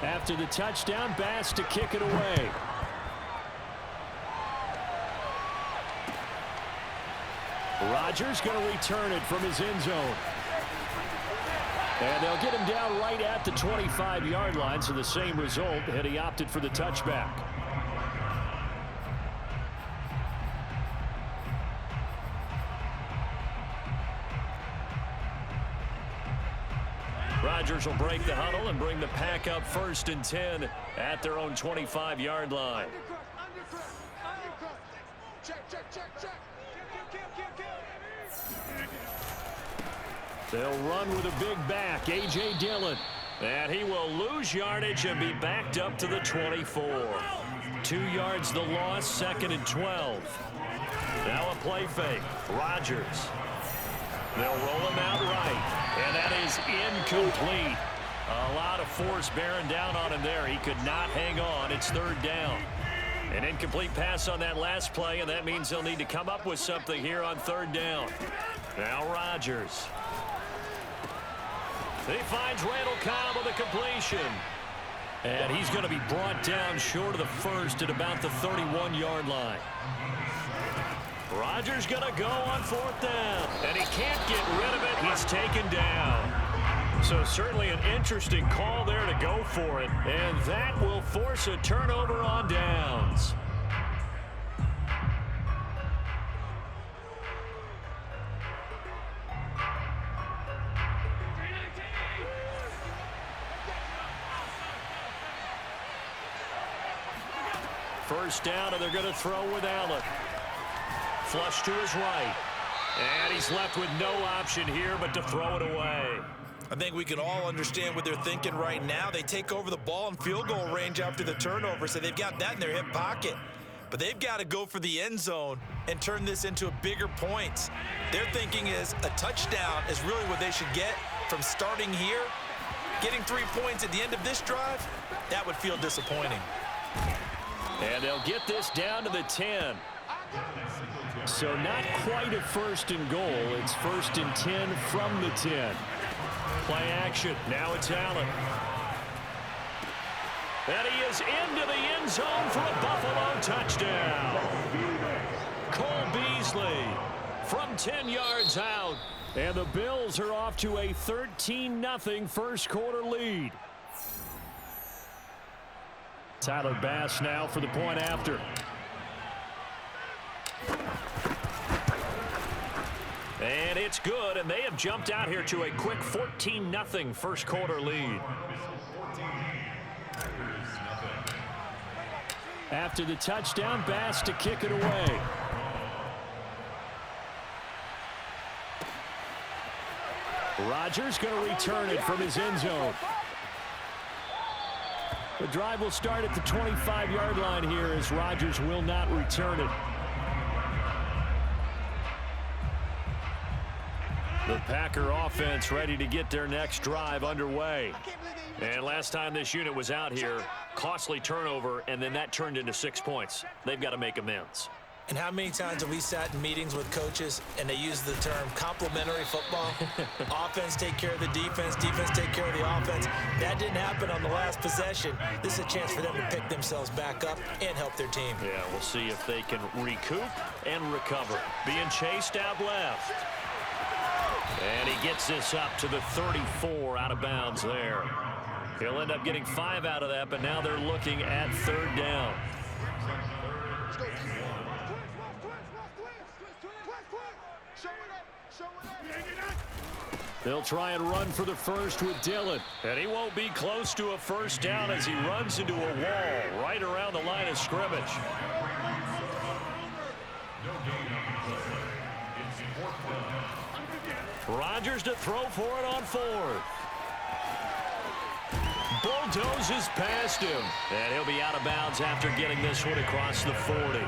After the touchdown, Bass to kick it away. Rodgers going to return it from his end zone. And they'll get him down right at the 25-yard line, so the same result, and he opted for the touchback. Rodgers will break the huddle and bring the pack up 1st and 10 at their own 25-yard line. They'll run with a big back, A.J. Dillon. And he will lose yardage and be backed up to the 24. 2 yards the loss, 2nd and 12. Now a play fake. Rodgers. They'll roll him out right. And that is incomplete. A lot of force bearing down on him there. He could not hang on. It's 3rd down. An incomplete pass on that last play, and that means they'll need to come up with something here on 3rd down. Now Rodgers. He finds Randall Cobb with a completion. And he's going to be brought down short of the first at about the 31-yard line. Rodgers going to go on 4th down. And he can't get rid of it. He's taken down. So certainly an interesting call there to go for it. And that will force a turnover on downs. First down, and they're going to throw with Allen. Flush to his right. And he's left with no option here but to throw it away. I think we can all understand what they're thinking right now. They take over the ball in field goal range after the turnover, so they've got that in their hip pocket. But they've got to go for the end zone and turn this into a bigger points. Their thinking is a touchdown is really what they should get from starting here. Getting 3 points at the end of this drive, that would feel disappointing. And they'll get this down to the 10. So not quite a 1st and goal. It's 1st and 10 from the 10. Play action. Now it's Allen. And he is into the end zone for a Buffalo touchdown. Cole Beasley from 10 yards out. And the Bills are off to a 13-0 first quarter lead. Tyler Bass now for the point after. And it's good, and they have jumped out here to a quick 14-0 first quarter lead. After the touchdown, Bass to kick it away. Rodgers going to return it from his end zone. The drive will start at the 25-yard line here as Rodgers will not return it. The Packer offense ready to get their next drive underway. And last time this unit was out here, costly turnover, and then that turned into 6 points. They've got to make amends. And how many times have we sat in meetings with coaches and they use the term complementary football? Offense take care of the defense, defense take care of the offense. That didn't happen on the last possession. This is a chance for them to pick themselves back up and help their team. Yeah, we'll see if they can recoup and recover. Being chased out left. And he gets this up to the 34 out of bounds there. He'll end up getting 5 out of that, but now they're looking at 3rd down. They'll try and run for the first with Dillon. And he won't be close to a first down as he runs into a wall right around the line of scrimmage. Rodgers to throw for it on 4th. Bulldozes past him. And he'll be out of bounds after getting this one across the 40.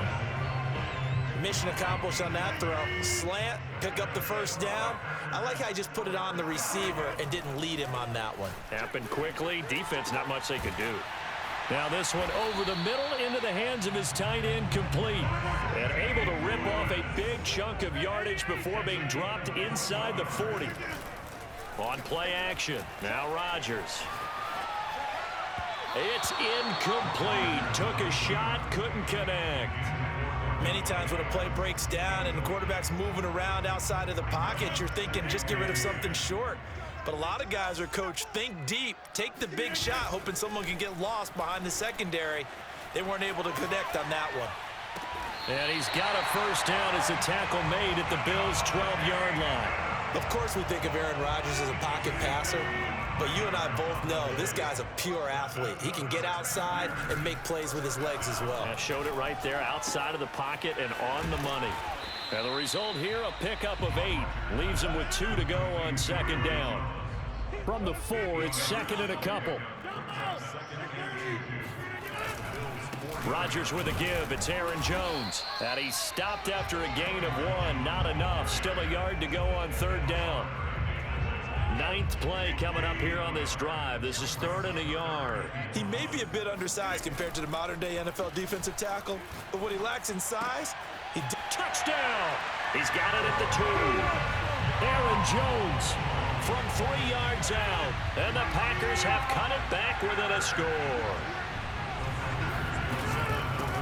Mission accomplished on that throw. Slant, pick up the first down. I like how he just put it on the receiver and didn't lead him on that one. Happened quickly. Defense, not much they could do. Now this one over the middle into the hands of his tight end, complete. And able to rip off a big chunk of yardage before being dropped inside the 40. On play action, now Rodgers. It's incomplete. Took a shot, couldn't connect. Many times when a play breaks down and the quarterback's moving around outside of the pocket, you're thinking just get rid of something short. But a lot of guys are coached, think deep, take the big shot, hoping someone can get lost behind the secondary. They weren't able to connect on that one. And he's got a first down as a tackle made at the Bills' 12-yard line. Of course we think of Aaron Rodgers as a pocket passer, but you and I both know this guy's a pure athlete. He can get outside and make plays with his legs as well. Yeah, showed it right there, outside of the pocket and on the money. And the result here, a pickup of 8. Leaves him with 2 to go on second down. From the 4, it's second and a couple. Rodgers with a give. It's Aaron Jones. And he stopped after a gain of 1. Not enough. Still a yard to go on third down. 9th play coming up here on this drive. This is 3rd and a yard. He may be a bit undersized compared to the modern-day NFL defensive tackle, but what he lacks in size, he touchdown. He's got it at the 2. Aaron Jones from 3 yards out. And the Packers have cut it back within a score.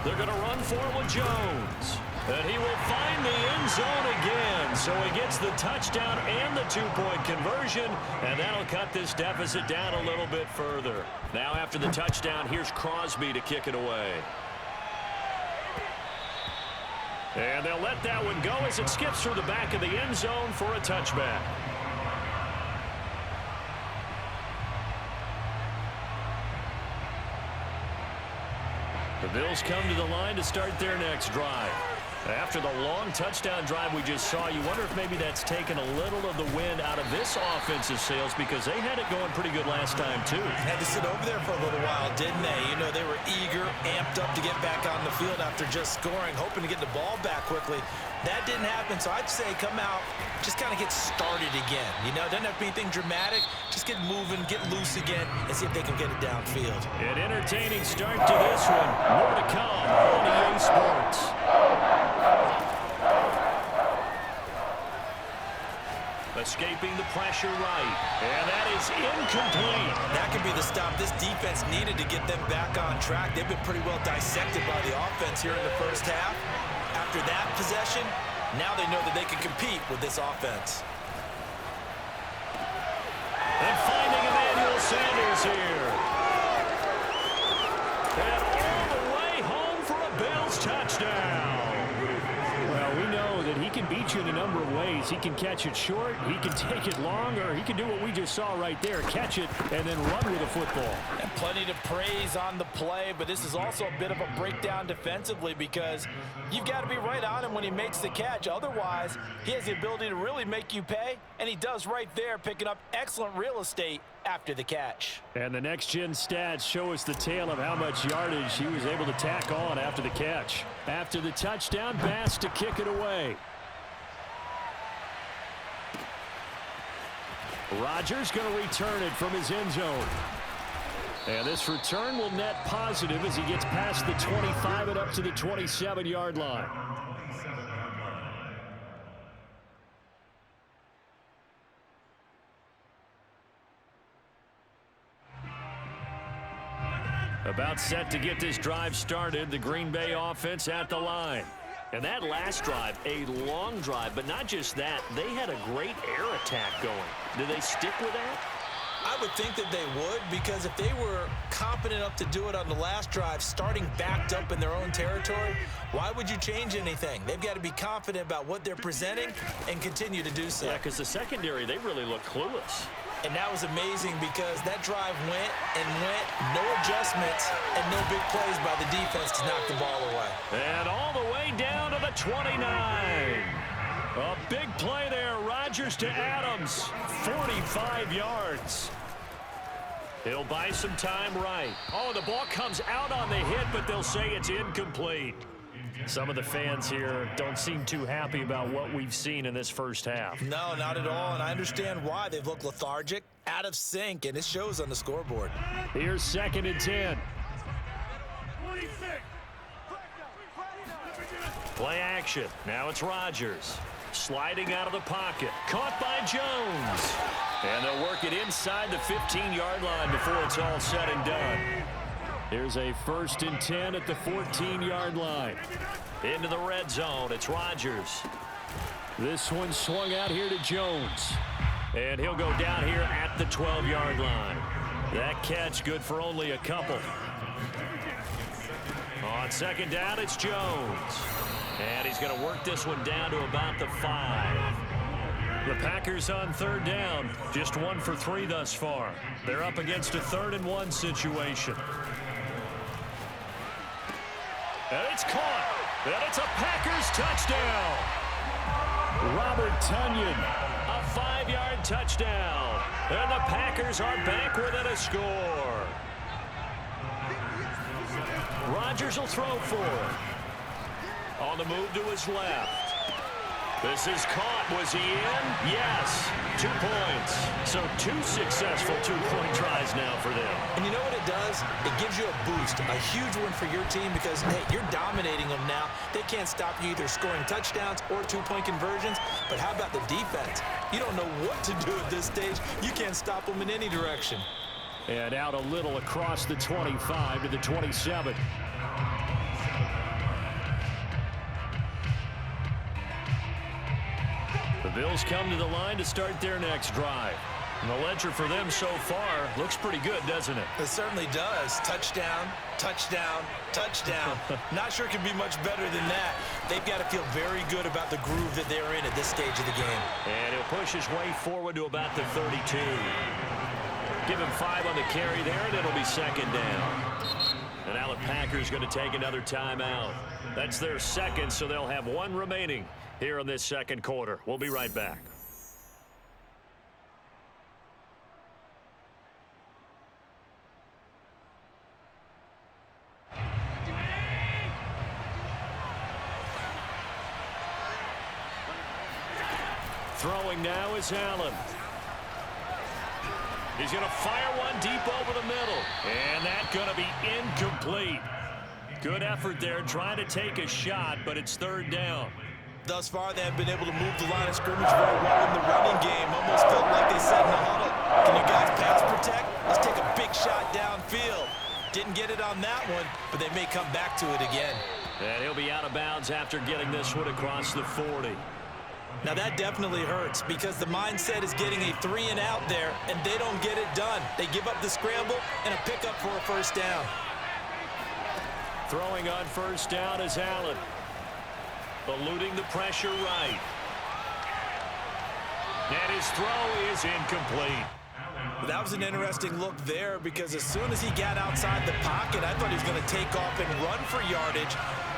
They're going to run for it with Jones. And he will find the end zone again. So he gets the touchdown and the 2-point conversion. And that'll cut this deficit down a little bit further. Now after the touchdown, here's Crosby to kick it away. And they'll let that one go as it skips through the back of the end zone for a touchback. The Bills come to the line to start their next drive. After the long touchdown drive we just saw, you wonder if maybe that's taken a little of the wind out of this offensive sails because they had it going pretty good last time too. Had to sit over there for a little while, didn't they? You know, they were eager, amped up to get back on the field after just scoring, hoping to get the ball back quickly. That didn't happen, so I'd say come out, just kind of get started again. You know, it doesn't have to be anything dramatic. Just get moving, get loose again, and see if they can get it downfield. An entertaining start to this one. More to come on EA Sports. Escaping the pressure right. And that is incomplete. That could be the stop this defense needed to get them back on track. They've been pretty well dissected by the offense here in the first half. After that possession, now they know that they can compete with this offense. And finding Emmanuel Sanders here. And all the way home for a Bills touchdown. Well, we know that he can beat you in a number of ways. He can catch it short, he can take it long, or he can do what we just saw right there, catch it and then run with the football. And plenty to praise on the play, but this is also a bit of a breakdown defensively because you've got to be right on him when he makes the catch. Otherwise, he has the ability to really make you pay, and he does right there, picking up excellent real estate after the catch. And the next-gen stats show us the tale of how much yardage he was able to tack on after the catch. After the touchdown, Bass to kick it away. Rodgers going to return it from his end zone. And this return will net positive as he gets past the 25 and up to the 27-yard line. About set to get this drive started, the Green Bay offense at the line. And that last drive, a long drive, but not just that, they had a great air attack going. Do they stick with that? I would think that they would, because if they were competent enough to do it on the last drive, starting backed up in their own territory, why would you change anything? They've got to be confident about what they're presenting and continue to do so. Yeah, because the secondary, they really look clueless. And that was amazing because that drive went and went, no adjustments, and no big plays by the defense to knock the ball away. And all the way down to the 29. A big play there, Rodgers to Adams, 45 yards. He'll buy some time right. Oh, the ball comes out on the hit, but they'll say it's incomplete. Some of the fans here don't seem too happy about what we've seen in this first half. No, not at all, and I understand why. They've looked lethargic, out of sync, and it shows on the scoreboard. Here's 2nd and 10. Play action. Now it's Rodgers. Sliding out of the pocket. Caught by Jones. And they'll work it inside the 15-yard line before it's all said and done. Here's a 1st and 10 at the 14-yard line. Into the red zone, it's Rodgers. This one swung out here to Jones. And he'll go down here at the 12-yard line. That catch good for only a couple. On 2nd down, it's Jones. And he's going to work this one down to about the 5. The Packers on 3rd down, just 1 for 3 thus far. They're up against a 3rd and 1 situation. And it's caught. And it's a Packers touchdown. Robert Tonyan, a 5-yard touchdown. And the Packers are back within a score. Rodgers will throw for it. On the move to his left. This is caught. Was he in? Yes. 2 points. So 2 successful 2-point tries now for them. And you know what it does? It gives you a boost, a huge one for your team because, hey, you're dominating them now. They can't stop you either scoring touchdowns or 2-point conversions. But how about the defense? You don't know what to do at this stage. You can't stop them in any direction. And out a little across the 25 to the 27. The Bills come to the line to start their next drive. And the ledger for them so far looks pretty good, doesn't it? It certainly does. Touchdown, touchdown, touchdown. Not sure it can be much better than that. They've got to feel very good about the groove that they're in at this stage of the game. And he'll push his way forward to about the 32. Give him 5 on the carry there, and it'll be 2nd down. And now the Packers going to take another timeout. That's their 2nd, so they'll have 1 remaining here in this 2nd quarter. We'll be right back. Throwing now is Allen. He's going to fire one deep over the middle. And that's going to be incomplete. Good effort there trying to take a shot, but it's 3rd down. Thus far, they have been able to move the line of scrimmage very well in the running game. Almost felt like they said in the huddle, can you guys pass protect? Let's take a big shot downfield. Didn't get it on that one, but they may come back to it again. And he'll be out of bounds after getting this one across the 40. Now that definitely hurts because the mindset is getting a 3 and out there, and they don't get it done. They give up the scramble and a pickup for a 1st down. Throwing on 1st down is Allen. Eluding the pressure right. And his throw is incomplete. That was an interesting look there because as soon as he got outside the pocket, I thought he was going to take off and run for yardage.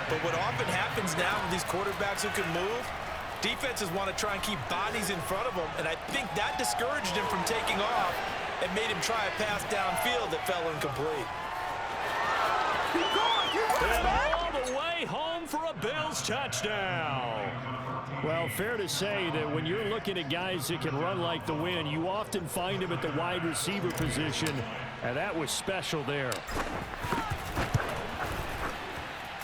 But what often happens now with these quarterbacks who can move, defenses want to try and keep bodies in front of them, and I think that discouraged him from taking off and made him try a pass downfield that fell incomplete. And all the way home for a Bills touchdown. Well, fair to say that when you're looking at guys that can run like the wind, you often find them at the wide receiver position, and that was special there.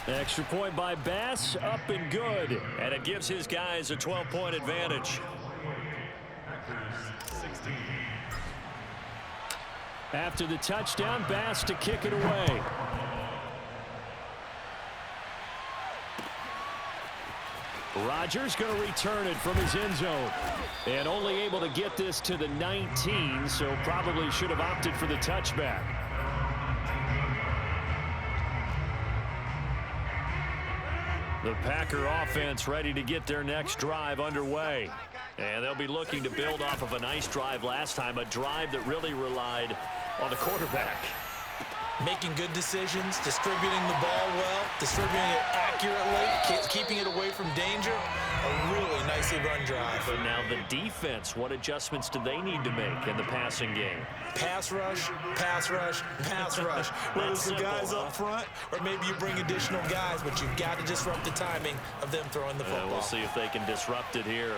Extra point by Bass, up and good. And it gives his guys a 12-point advantage. After the touchdown, Bass to kick it away. Rodgers going to return it from his end zone. And only able to get this to the 19, so probably should have opted for the touchback. The Packer offense ready to get their next drive underway. And they'll be looking to build off of a nice drive last time, a drive that really relied on the quarterback. Making good decisions, distributing the ball well, distributing it accurately, keeping it away from danger. A really nicely run drive. But now the defense, what adjustments do they need to make in the passing game? Pass rush, pass rush, pass rush. Whether it's the guys up front or maybe you bring additional guys, but you've got to disrupt the timing of them throwing the football. We'll see if they can disrupt it here.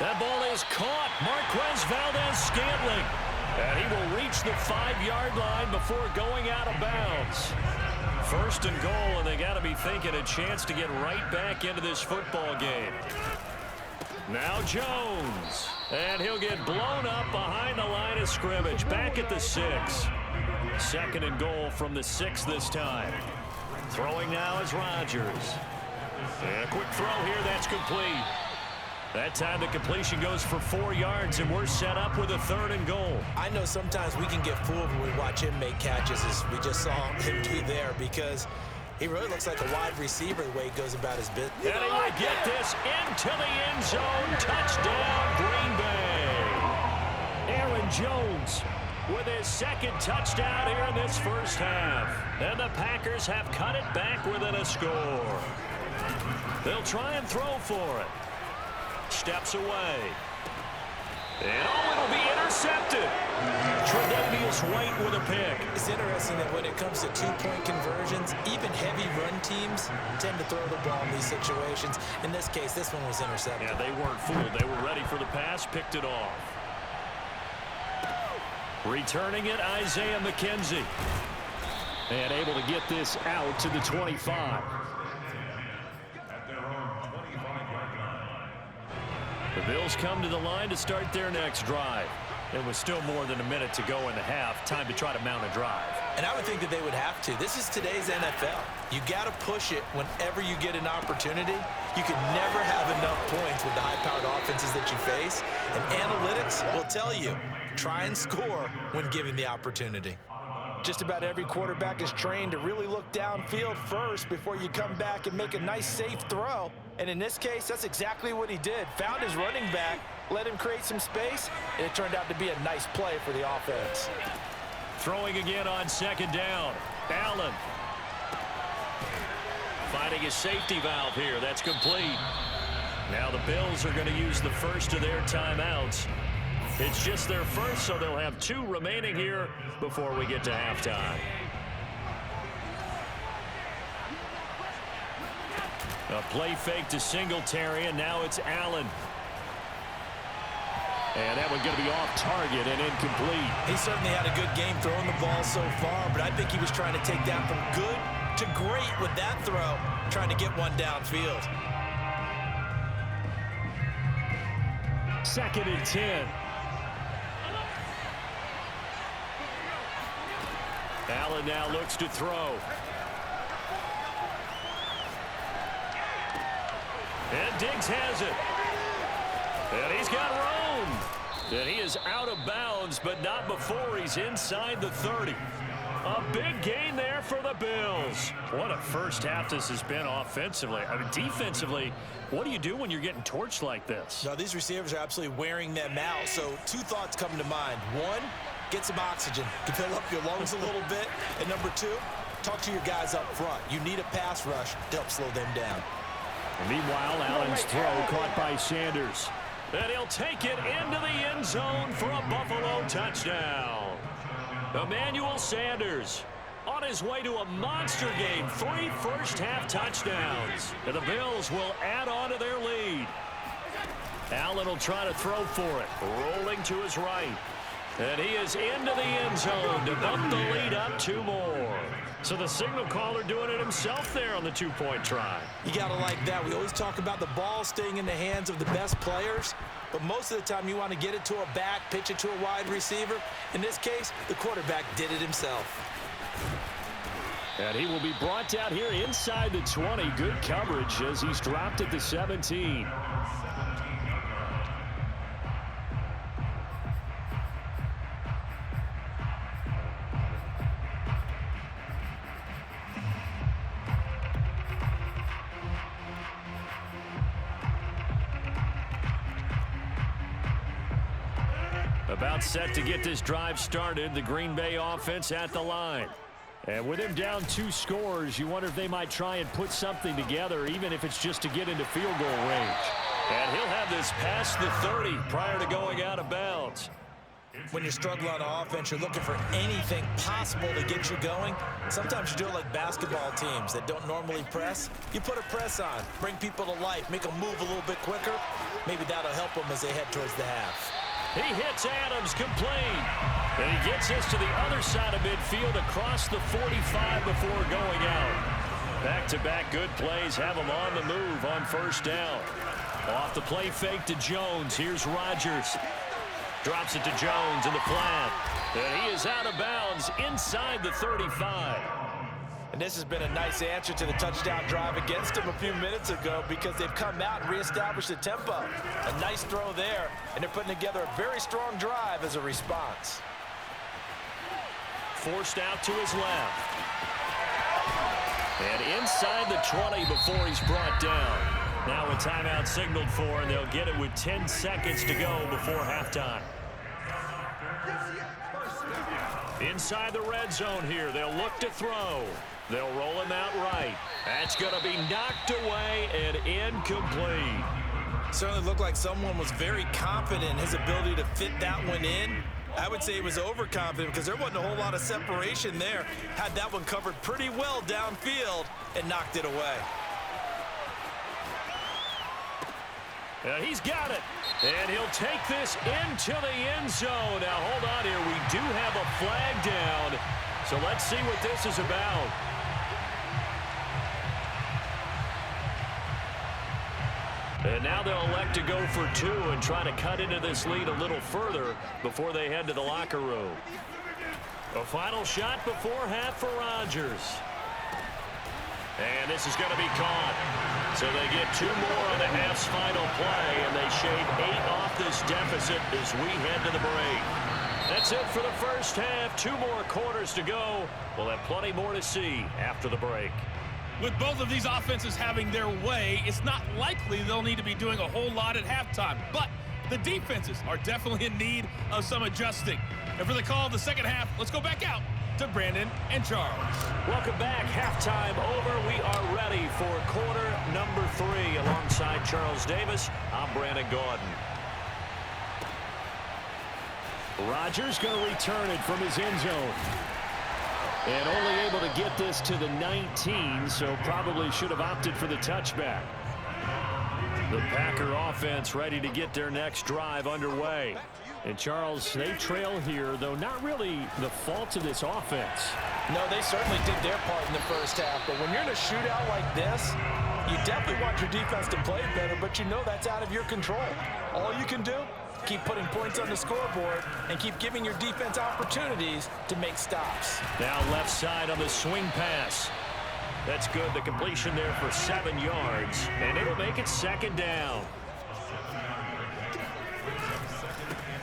That ball is caught. Marquez Valdez-Scantling. And he will reach the 5-yard line before going out of bounds. 1st and goal, and they got to be thinking a chance to get right back into this football game. Now Jones. And he'll get blown up behind the line of scrimmage. Back at the 6. Second and goal from the 6 this time. Throwing now is Rodgers. And a quick throw here, that's complete. That time the completion goes for 4 yards, and we're set up with a 3rd and goal. I know sometimes we can get fooled when we watch him make catches, as we just saw him do there, because he really looks like a wide receiver the way he goes about his business. And he will get this into the end zone. Touchdown, Green Bay. Aaron Jones with his 2nd touchdown here in this first half. And the Packers have cut it back within a score. They'll try and throw for it. Steps away. And it'll be intercepted. Tre'Davious White with a pick. It's interesting that when it comes to 2-point conversions, even heavy run teams tend to throw the ball in these situations. In this case, this one was intercepted. Yeah, they weren't fooled. They were ready for the pass, picked it off. Returning it, Isaiah McKenzie. And able to get this out to the 25. The Bills come to the line to start their next drive. It was still more than a minute to go in the half. Time to try to mount a drive. And I would think that they would have to. This is today's NFL. You got to push it whenever you get an opportunity. You can never have enough points with the high-powered offenses that you face. And analytics will tell you, try and score when given the opportunity. Just about every quarterback is trained to really look downfield first before you come back and make a nice, safe throw. And in this case, that's exactly what he did. Found his running back, let him create some space, and it turned out to be a nice play for the offense. Throwing again on 2nd down. Allen. Finding his safety valve here. That's complete. Now the Bills are going to use the first of their timeouts. It's just their first, so they'll have 2 remaining here before we get to halftime. A play fake to Singletary, and now it's Allen. And that one's going to be off target and incomplete. He certainly had a good game throwing the ball so far, but I think he was trying to take down from good to great with that throw, trying to get one downfield. 2nd and 10. Allen now looks to throw. And Diggs has it. And he's got room. And he is out of bounds, but not before he's inside the 30. A big gain there for the Bills. What a first half this has been offensively. I mean, defensively, what do you do when you're getting torched like this? No, these receivers are absolutely wearing them out. So 2 thoughts come to mind. 1, get some oxygen to fill up your lungs a little bit. And number 2, talk to your guys up front. You need a pass rush to help slow them down. And meanwhile, Allen's throw caught by Sanders. And he'll take it into the end zone for a Buffalo touchdown. Emmanuel Sanders on his way to a monster game. 3 first-half touchdowns. And the Bills will add on to their lead. Allen will try to throw for it. Rolling to his right. And he is into the end zone to bump the lead up 2 more. So the signal caller doing it himself there on the 2-point try. You got to like that. We always talk about the ball staying in the hands of the best players, but most of the time you want to get it to a back, pitch it to a wide receiver. In this case, the quarterback did it himself. And he will be brought down here inside the 20. Good coverage as he's dropped at the 17. About set to get this drive started. The Green Bay offense at the line. And with him down 2 scores, you wonder if they might try and put something together, even if it's just to get into field goal range. And he'll have this past the 30 prior to going out of bounds. When you're struggling on offense, you're looking for anything possible to get you going. Sometimes you do it like basketball teams that don't normally press. You put a press on, bring people to life, make them move a little bit quicker. Maybe that'll help them as they head towards the half. He hits Adams complete. And he gets us to the other side of midfield across the 45 before going out. Back-to-back good plays have him on the move on first down. Off the play fake to Jones. Here's Rodgers. Drops it to Jones in the flat. And he is out of bounds inside the 35. And this has been a nice answer to the touchdown drive against them a few minutes ago because they've come out and reestablished the tempo. A nice throw there, and they're putting together a very strong drive as a response. Forced out to his left. And inside the 20 before he's brought down. Now a timeout signaled for, and they'll get it with 10 seconds to go before halftime. Inside the red zone here, they'll look to throw. They'll roll him out right. That's going to be knocked away and incomplete. Certainly looked like someone was very confident in his ability to fit that one in. I would say he was overconfident because there wasn't a whole lot of separation there. Had that one covered pretty well downfield and knocked it away. He's got it, and he'll take this into the end zone. Now, hold on here. We do have a flag down, so let's see what this is about. And now they'll elect to go for two and try to cut into this lead a little further before they head to the locker room. A final shot before half for Rodgers. And this is going to be caught. So they get two more on the half's final play, and they shave 8 off this deficit as we head to the break. That's it for the first half. 2 more quarters to go. We'll have plenty more to see after the break. With both of these offenses having their way, it's not likely they'll need to be doing a whole lot at halftime. But the defenses are definitely in need of some adjusting. And for the call of the second half, let's go back out to Brandon and Charles. Welcome back. Halftime over. We are ready for quarter number 3. Alongside Charles Davis, I'm Brandon Gaudin. Rodgers going to return it from his end zone. And only able to get this to the 19, so probably should have opted for the touchback. The Packer offense ready to get their next drive underway. And Charles, they trail here, though not really the fault of this offense. No, they certainly did their part in the first half. But when you're in a shootout like this, you definitely want your defense to play better, but you know that's out of your control. All you can do, keep putting points on the scoreboard and keep giving your defense opportunities to make stops. Now left side on the swing pass. That's good. The completion there for 7 yards, and it'll make it second down.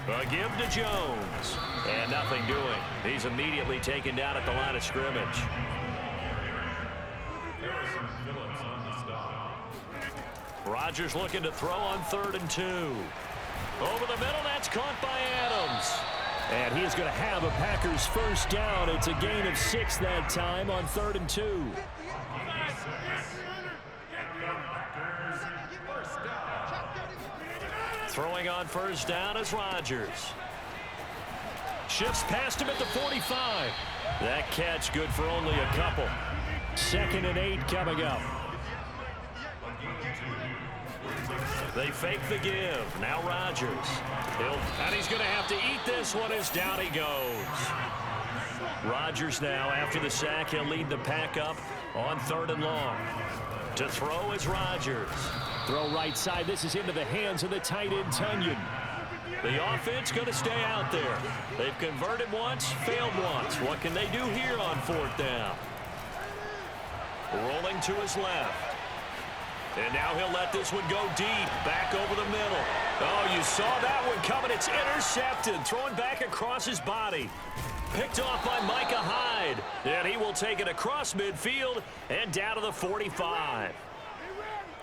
A give to Jones, and nothing doing. He's immediately taken down at the line of scrimmage. Rodgers looking to throw on 3rd and 2. Over the middle, that's caught by Adams. And he is going to have a Packers first down. It's a gain of 6 that time on 3rd and 2. Throwing on first down is Rodgers. Shifts past him at the 45. That catch good for only a couple. 2nd and 8 coming up. They fake the give. Now Rodgers. And he's going to have to eat this one as down he goes. Rodgers now, after the sack, he'll lead the pack up on 3rd and long. To throw is Rodgers. Throw right side. This is into the hands of the tight end, Tunyon. The offense going to stay out there. They've converted once, failed once. What can they do here on 4th down? Rolling to his left. And now he'll let this one go deep, back over the middle. Oh, you saw that one coming. It's intercepted, thrown back across his body. Picked off by Micah Hyde. And he will take it across midfield and down to the 45.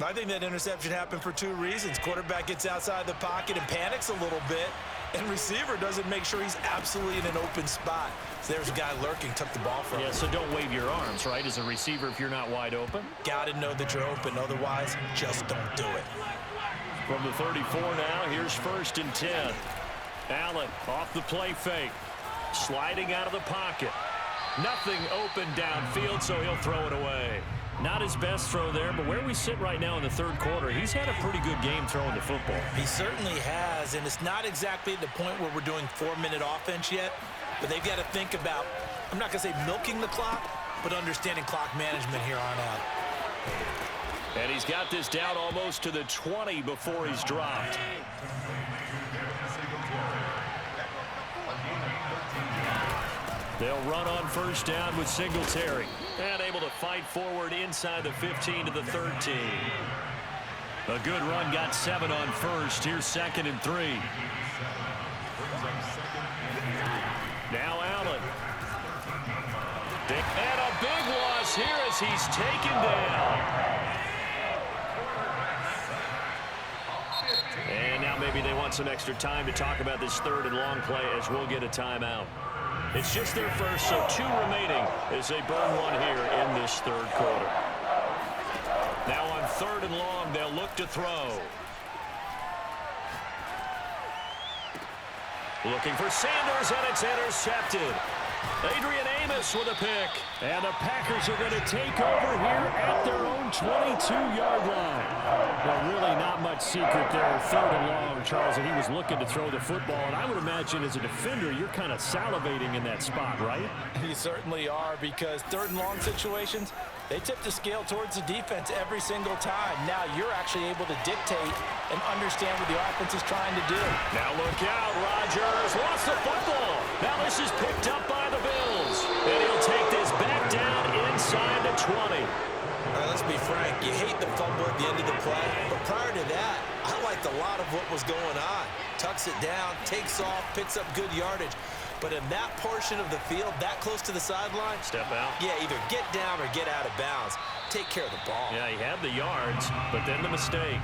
I think that interception happened for 2 reasons. Quarterback gets outside the pocket and panics a little bit, and receiver doesn't make sure he's absolutely in an open spot. So there's a guy lurking, took the ball from him. Yeah, so don't wave your arms, right, as a receiver if you're not wide open. Got to know that you're open. Otherwise, just don't do it. From the 34 now, here's 1st and 10. Allen off the play fake. Sliding out of the pocket. Nothing open downfield, so he'll throw it away. Not his best throw there, but where we sit right now in the 3rd quarter, he's had a pretty good game throwing the football. He certainly has, and it's not exactly at the point where we're doing 4-minute offense yet, but they've got to think about, I'm not going to say milking the clock, but understanding clock management here on out. And he's got this down almost to the 20 before he's dropped. They'll run on first down with Singletary. And able to fight forward inside the 15 to the 13. A good run, got 7 on first. Here's 2nd and 3. Now Allen. And a big loss here as he's taken down. And now maybe they want some extra time to talk about this 3rd and long play as we'll get a timeout. It's just their first, so 2 remaining as they burn one here in this 3rd quarter. Now on 3rd and long, they'll look to throw. Looking for Sanders, and it's intercepted. Adrian Amos with a pick. And the Packers are going to take over here at their own 22-yard line. Well, really not much secret there. 3rd and long, Charles, and he was looking to throw the football. And I would imagine as a defender, you're kind of salivating in that spot, right? You certainly are, because 3rd and long situations, they tip the scale towards the defense every single time. Now you're actually able to dictate and understand what the offense is trying to do. Now look out, Rodgers lost the football. Now this is picked up by the Bills. And he'll take this back down inside the 20. All right, let's be frank. You hate the fumble at the end of the play, but prior to that, I liked a lot of what was going on. Tucks it down, takes off, picks up good yardage. But in that portion of the field, that close to the sideline, step out. Yeah, either get down or get out of bounds. Take care of the ball. Yeah, he had the yards, but then the mistake.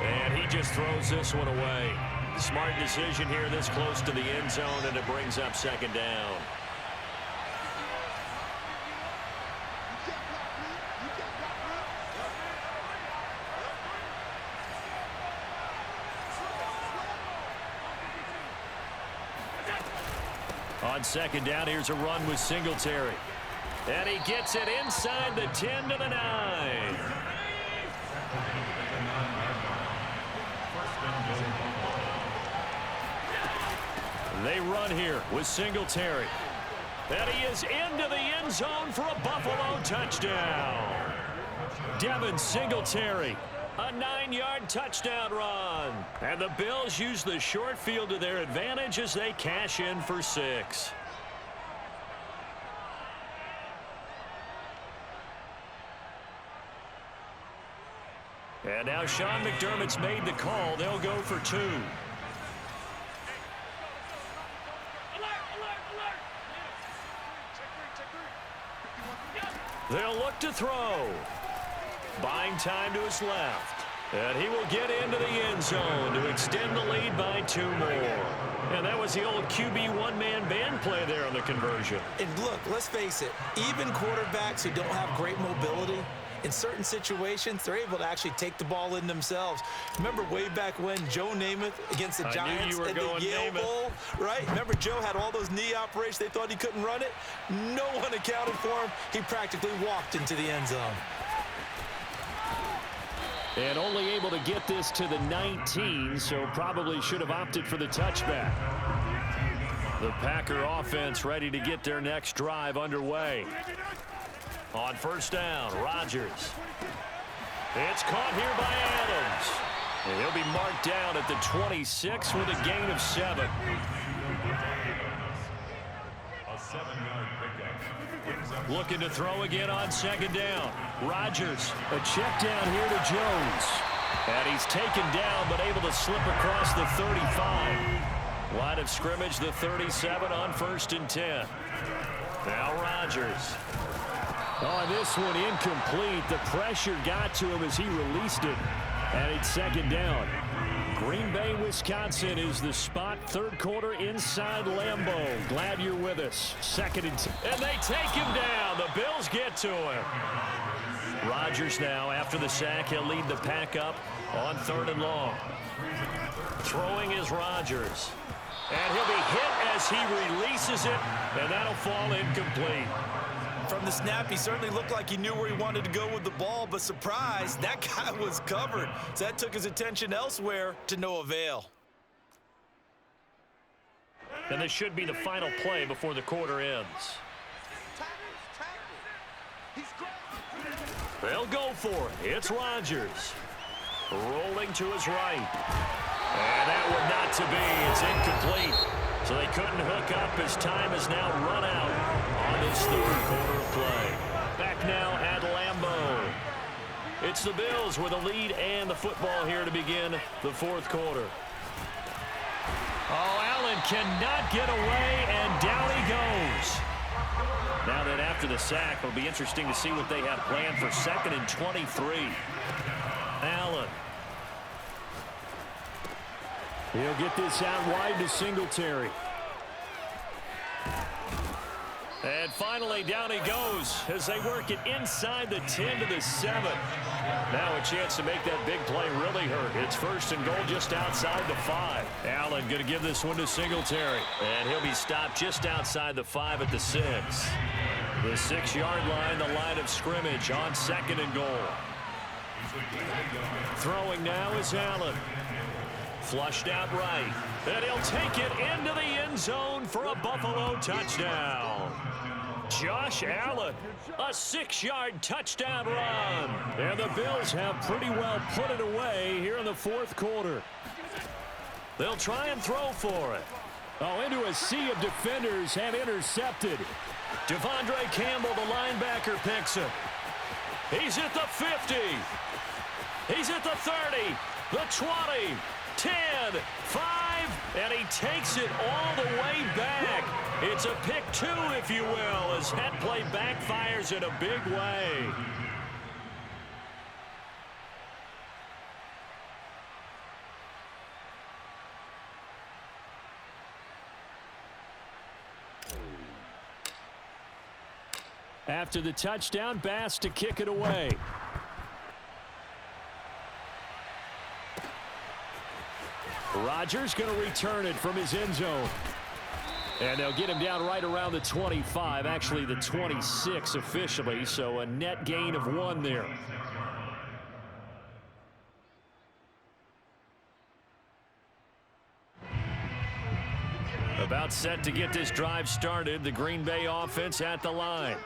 And he just throws this one away. Smart decision here this close to the end zone, and it brings up 2nd down. On 2nd down, here's a run with Singletary. And he gets it inside the 10 to the 9. They run here with Singletary. And he is into the end zone for a Buffalo touchdown. Devin Singletary. A 9-yard touchdown run. And the Bills use the short field to their advantage as they cash in for 6. And now Sean McDermott's made the call. They'll go for 2. They'll look to throw. Buying time to his left. And he will get into the end zone to extend the lead by 2 more. And that was the old QB one-man band play there on the conversion. And look, let's face it, even quarterbacks who don't have great mobility, in certain situations, they're able to actually take the ball in themselves. Remember way back when Joe Namath against the Giants at the Yale Bowl, right? Remember Joe had all those knee operations. They thought he couldn't run it. No one accounted for him. He practically walked into the end zone. And only able to get this to the 19, so probably should have opted for the touchback. The Packer offense ready to get their next drive underway. On first down, Rodgers. It's caught here by Adams. And he'll be marked down at the 26 with a gain of 7. A 7-yard pickup. Looking to throw again on 2nd down. Rodgers, a check down here to Jones. And he's taken down but able to slip across the 35. Line of scrimmage, the 37 on 1st and 10. Now Rodgers. Oh, this one incomplete. The pressure got to him as he released it. And it's 2nd down. Green Bay, Wisconsin is the spot. 3rd quarter inside Lambeau. Glad you're with us. 2nd and 10. And they take him down. The Bills get to him. Rodgers now, after the sack, he'll lead the pack up on 3rd and long. Throwing is Rodgers. And he'll be hit as he releases it. And that'll fall incomplete. From the snap, he certainly looked like he knew where he wanted to go with the ball, but surprise, that guy was covered. So that took his attention elsewhere to no avail. And this should be the final play before the quarter ends. They'll go for it. It's Rodgers. Rolling to his right. And that one not to be. It's incomplete. So they couldn't hook up as time is now run out. It's the Bills with a lead and the football here to begin the fourth quarter. Oh, Allen cannot get away, and down he goes. Now that after the sack, it'll be interesting to see what they have planned for 2nd and 23. Allen. He'll get this out wide to Singletary. And finally, down he goes as they work it inside the 10 to the 7. Now a chance to make that big play really hurt. It's 1st and goal just outside the 5. Allen going to give this one to Singletary. And he'll be stopped just outside the 5 at the 6. The 6-yard line, the line of scrimmage on 2nd and goal. Throwing now is Allen. Flushed out right. And he'll take it into the end zone for a Buffalo touchdown. Josh Allen, a 6-yard touchdown run. And the Bills have pretty well put it away here in the fourth quarter. They'll try and throw for it. Oh, into a sea of defenders and intercepted. Devondre Campbell, the linebacker, picks him. He's at the 50. He's at the 30, the 20, 10, 5, and he takes it all the way back. It's a pick 2, if you will, as that play backfires in a big way. After the touchdown, Bass to kick it away. Rodgers going to return it from his end zone. And they'll get him down right around the 25, actually the 26 officially, so a net gain of 1 there. About set to get this drive started, the Green Bay offense at the line.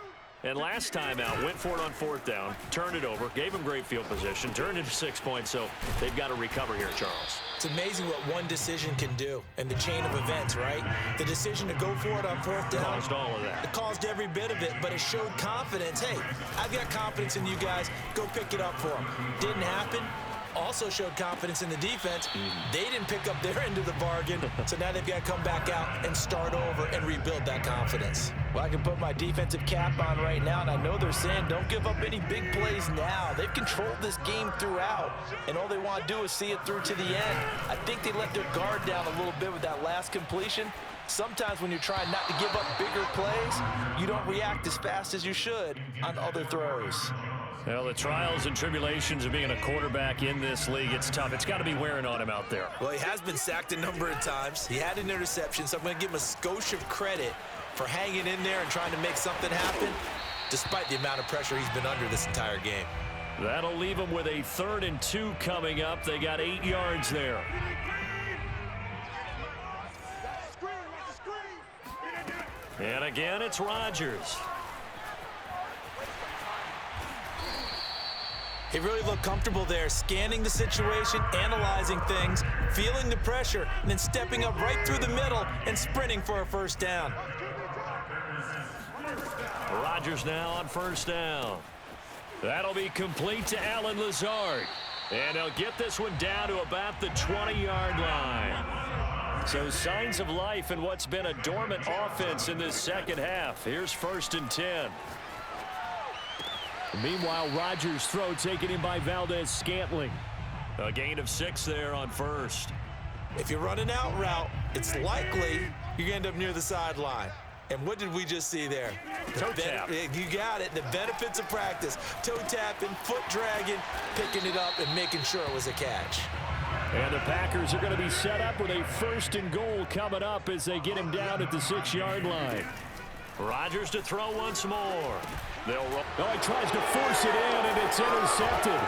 And last time out, went for it on 4th down, turned it over, gave them great field position, turned it 6 points, so they've got to recover here, Charles. It's amazing what one decision can do in the chain of events, right? The decision to go for it on 4th down. Caused all of that. It caused every bit of it, but it showed confidence. Hey, I've got confidence in you guys. Go pick it up for them. Didn't happen. Also showed confidence in the defense. They didn't pick up their end of the bargain, so now they've got to come back out and start over and rebuild that confidence. Well, I can put my defensive cap on right now, and I know they're saying don't give up any big plays now. They've controlled this game throughout, and all they want to do is see it through to the end. I think they let their guard down a little bit with that last completion. Sometimes when you're trying not to give up bigger plays, you don't react as fast as you should on other throws. Well, the trials and tribulations of being a quarterback in this league, it's tough. It's got to be wearing on him out there. Well, he has been sacked a number of times. He had an interception, so I'm going to give him a skosh of credit for hanging in there and trying to make something happen, despite the amount of pressure he's been under this entire game. That'll leave him with a 3rd and 2 coming up. They got 8 yards there. And again, it's Rodgers. He really looked comfortable there, scanning the situation, analyzing things, feeling the pressure, and then stepping up right through the middle and sprinting for a 1st down. Rodgers now on 1st down. That'll be complete to Allen Lazard. And they'll get this one down to about the 20-yard line. So signs of life in what's been a dormant offense in this second half. Here's 1st and 10. Meanwhile, Rodgers' throw taken in by Valdez-Scantling. A gain of 6 there on 1st. If you run an out route, it's likely you're going to end up near the sideline. And what did we just see there? Toe tap. You got it. The benefits of practice. Toe tapping, foot dragging, picking it up, and making sure it was a catch. And the Packers are going to be set up with a 1st and goal coming up as they get him down at the 6-yard line. Rodgers to throw once more. They'll roll. Oh, he tries to force it in, and it's intercepted.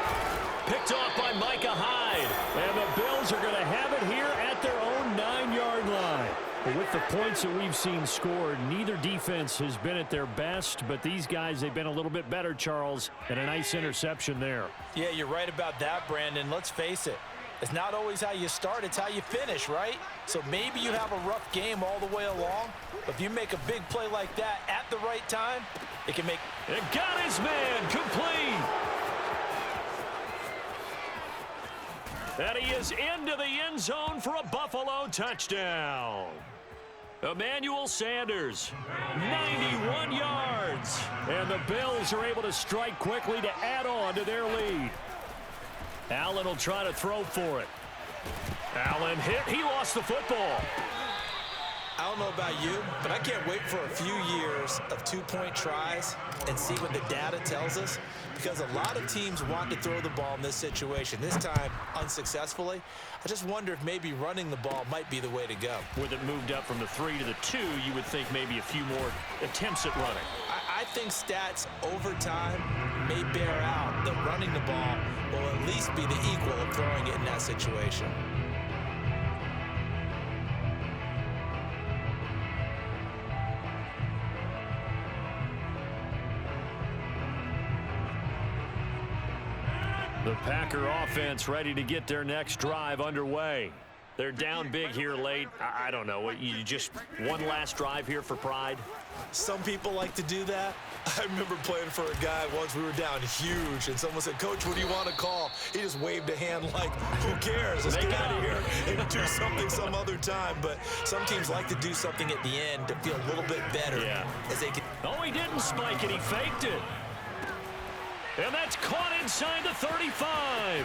Picked off by Micah Hyde. And the Bills are going to have it here at their own 9-yard line. But with the points that we've seen scored, neither defense has been at their best, but these guys, they've been a little bit better, Charles, and a nice interception there. Yeah, you're right about that, Brandon. Let's face it. It's not always how you start, it's how you finish, right? So maybe you have a rough game all the way along, but if you make a big play like that at the right time, it can make... It got his man complete. And he is into the end zone for a Buffalo touchdown. Emmanuel Sanders, 91 yards. And the Bills are able to strike quickly to add on to their lead. Allen will try to throw for it. Allen hit. He lost the football. I don't know about you, but I can't wait for a few years of two-point tries and see what the data tells us, because a lot of teams want to throw the ball in this situation, this time unsuccessfully. I just wonder if maybe running the ball might be the way to go. With it moved up from the 3 to the 2, you would think maybe a few more attempts at running. I think stats over time may bear out that running the ball will at least be the equal of throwing it in that situation. The Packer offense ready to get their next drive underway. They're down big here late. I don't know. You just one last drive here for pride? Some people like to do that. I remember playing for a guy once. We were down huge, and someone said, "Coach, what do you want to call?" He just waved a hand like, "Who cares? Let's get out of here and do something some other time." But some teams like to do something at the end to feel a little bit better. Yeah. As they can. Oh, he didn't spike it. He faked it. And that's caught inside the 35.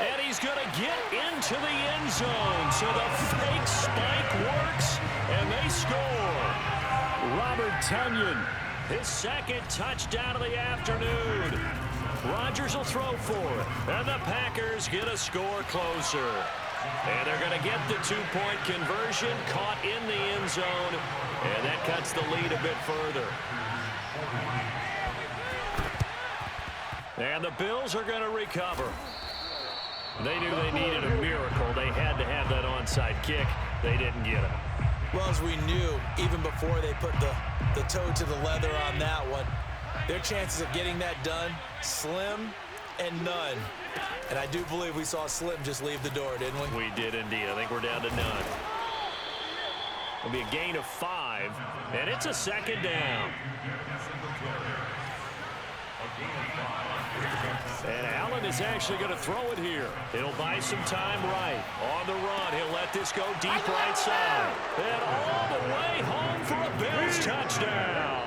And he's going to get into the end zone. So the fake spike works, and they score. Robert Tonyan, his second touchdown of the afternoon. Rodgers will throw for it, and the Packers get a score closer. And they're going to get the two-point conversion, caught in the end zone, and that cuts the lead a bit further. And the Bills are going to recover. They knew they needed a miracle. They had to have that onside kick. They didn't get it. Well, as we knew, even before they put the toe to the leather on that one, their chances of getting that done, slim and none. And I do believe we saw Slim just leave the door, didn't we? We did indeed. I think we're down to none. It'll be a gain of 5, and it's a second down. And Allen is actually going to throw it here. He'll buy some time right. On the run, he'll let this go deep right side. And all the way home for a Bills touchdown.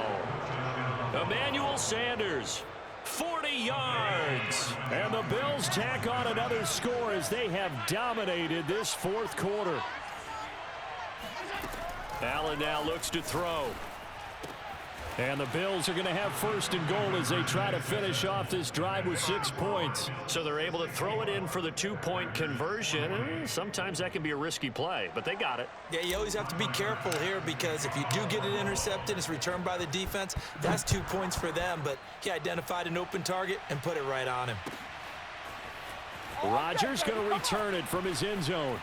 Emmanuel Sanders, 40 yards. And the Bills tack on another score as they have dominated this fourth quarter. Allen now looks to throw. And the Bills are going to have first and goal as they try to finish off this drive with 6 points. So they're able to throw it in for the two-point conversion. Sometimes that can be a risky play, but they got it. Yeah, you always have to be careful here, because if you do get it intercepted, it's returned by the defense, that's 2 points for them. But he identified an open target and put it right on him. Rodgers going to return it from his end zone.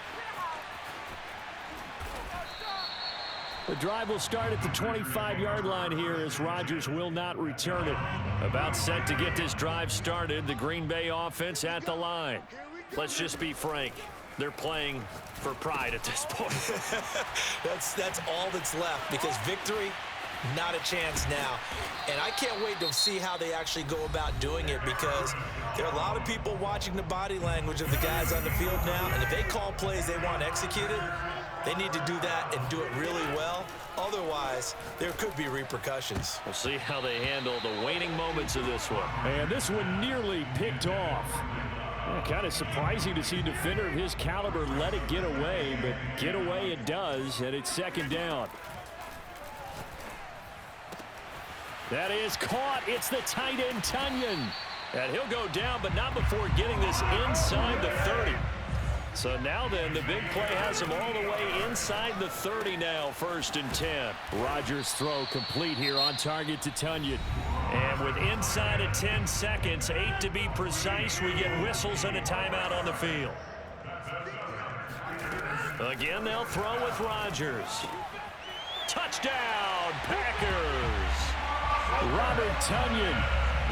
The drive will start at the 25-yard line here as Rodgers will not return it. About set to get this drive started, the Green Bay offense at the line. Let's just be frank. They're playing for pride at this point. That's all that's left, because victory, not a chance now. And I can't wait to see how they actually go about doing it, because there are a lot of people watching the body language of the guys on the field now, and if they call plays they want executed, they need to do that and do it really well. Otherwise, there could be repercussions. We'll see how they handle the waning moments of this one. And this one nearly picked off. Kind of surprising to see a defender of his caliber let it get away, but get away it does, and it's second down. That is caught. It's the tight end, Tonyan. And he'll go down, but not before getting this inside the 30. So now then, the big play has him all the way inside the 30 now, 1st and 10. Rodgers' throw complete here on target to Tonyan. And with inside of 10 seconds, 8 to be precise, we get whistles and a timeout on the field. Again, they'll throw with Rodgers. Touchdown, Packers! Robert Tonyan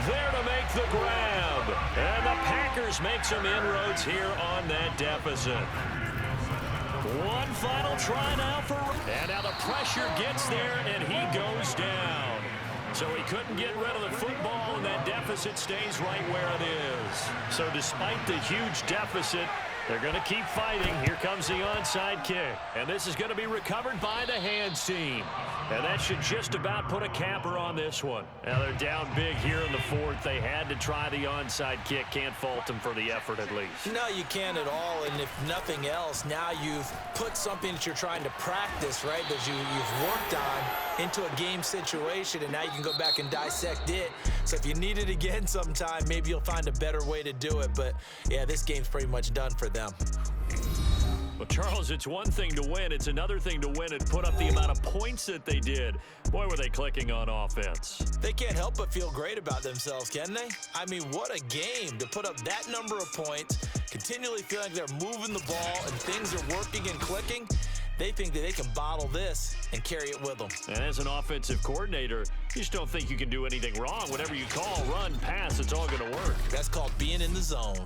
there to make the grab. And the Packers make some inroads here on that deficit. One final try now for... And now the pressure gets there, and he goes down. So So he couldn't get rid of the football, and that deficit stays right where it is. So despite the huge deficit, they're going to keep fighting. Here comes the onside kick. And this is going to be recovered by the hands team. And that should just about put a capper on this one. Now they're down big here in the fourth. They had to try the onside kick. Can't fault them for the effort at least. No, you can't at all. And if nothing else, now you've put something that you're trying to practice, right, that you've worked on into a game situation, and now you can go back and dissect it. So if you need it again sometime, maybe you'll find a better way to do it. But, yeah, this game's pretty much done for them. Well, Charles, it's one thing to win. It's another thing to win and put up the amount of points that they did. Boy, were they clicking on offense. They can't help but feel great about themselves, can they? I mean, what a game to put up that number of points, continually feeling like they're moving the ball and things are working and clicking. They think that they can bottle this and carry it with them. And as an offensive coordinator, you just don't think you can do anything wrong. Whatever you call, run, pass, it's all going to work. That's called being in the zone.